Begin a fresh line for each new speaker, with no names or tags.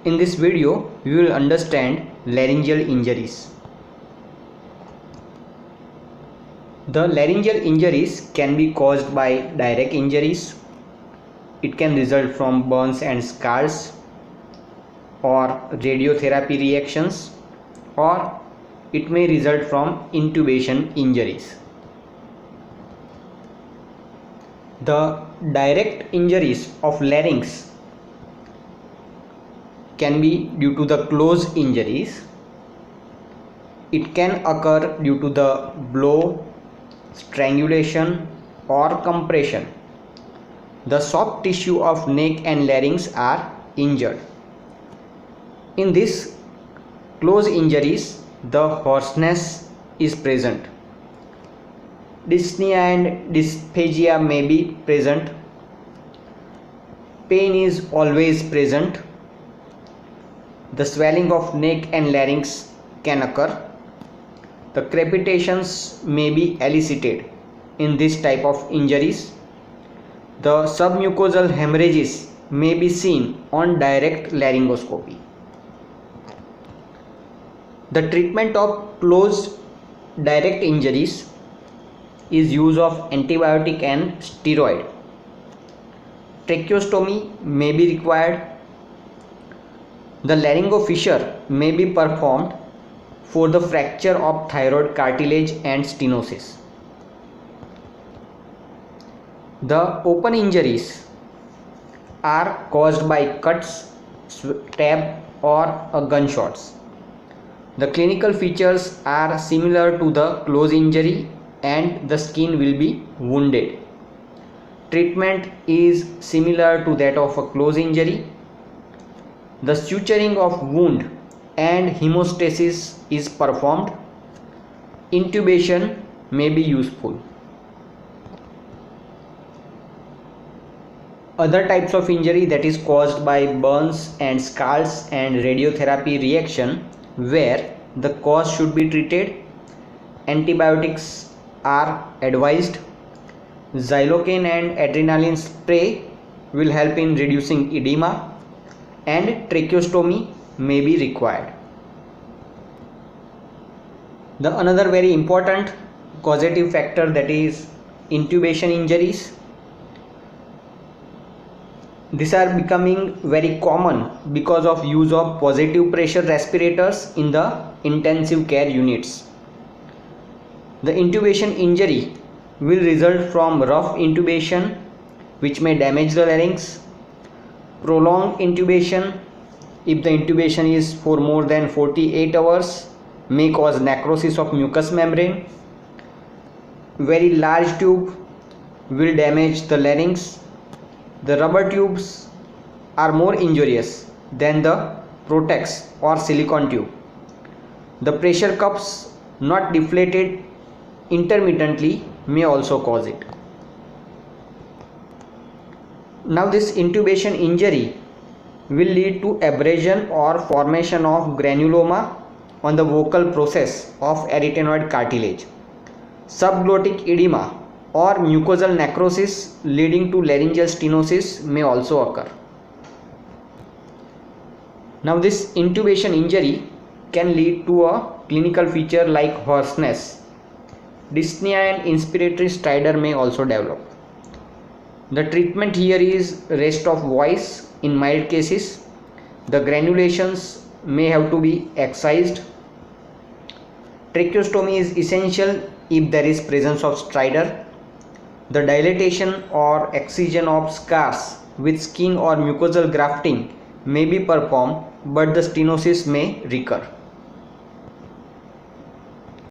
In this video, we will understand laryngeal injuries. The laryngeal injuries can be caused by direct injuries. It can result from burns and scars or radiotherapy reactions, or it may result from intubation injuries. The direct injuries of larynx can be due to the closed injuries. It can occur due to the blow, strangulation or compression. The soft tissue of neck and larynx are injured. In these closed injuries, the hoarseness is present. Dyspnea and dysphagia may be present. Pain is always present. The swelling of neck and larynx can occur. The crepitations may be elicited in this type of injuries. The submucosal hemorrhages may be seen on direct laryngoscopy. The treatment of closed direct injuries is use of antibiotic and steroid. Tracheostomy may be required. The laryngofissure may be performed for the fracture of thyroid cartilage and stenosis. The open injuries are caused by cuts, stab or gunshots. The clinical features are similar to the closed injury and the skin will be wounded. Treatment is similar to that of a closed injury. The suturing of wound and hemostasis is performed. Intubation may be useful. Other types of injury that is caused by burns and scars and radiotherapy reaction, where the cause should be treated. Antibiotics are advised. Xylocaine and adrenaline spray will help in reducing edema, and tracheostomy may be required. The another very important causative factor, that is intubation injuries. These are becoming very common because of use of positive pressure respirators in the intensive care units. The intubation injury will result from rough intubation, which may damage the larynx. Prolonged intubation, if the intubation is for more than 48 hours, may cause necrosis of mucous membrane. Very large tube will damage the larynx. The rubber tubes are more injurious than the Protex or silicone tube. The pressure cups not deflated intermittently may also cause it. Now this intubation injury will lead to abrasion or formation of granuloma on the vocal process of arytenoid cartilage. Subglottic edema or mucosal necrosis leading to laryngeal stenosis may also occur. Now this intubation injury can lead to a clinical feature like hoarseness. Dyspnea and inspiratory stridor may also develop. The treatment here is rest of voice in mild cases. The granulations may have to be excised. Tracheostomy is essential if there is presence of stridor. The dilatation or excision of scars with skin or mucosal grafting may be performed, but the stenosis may recur.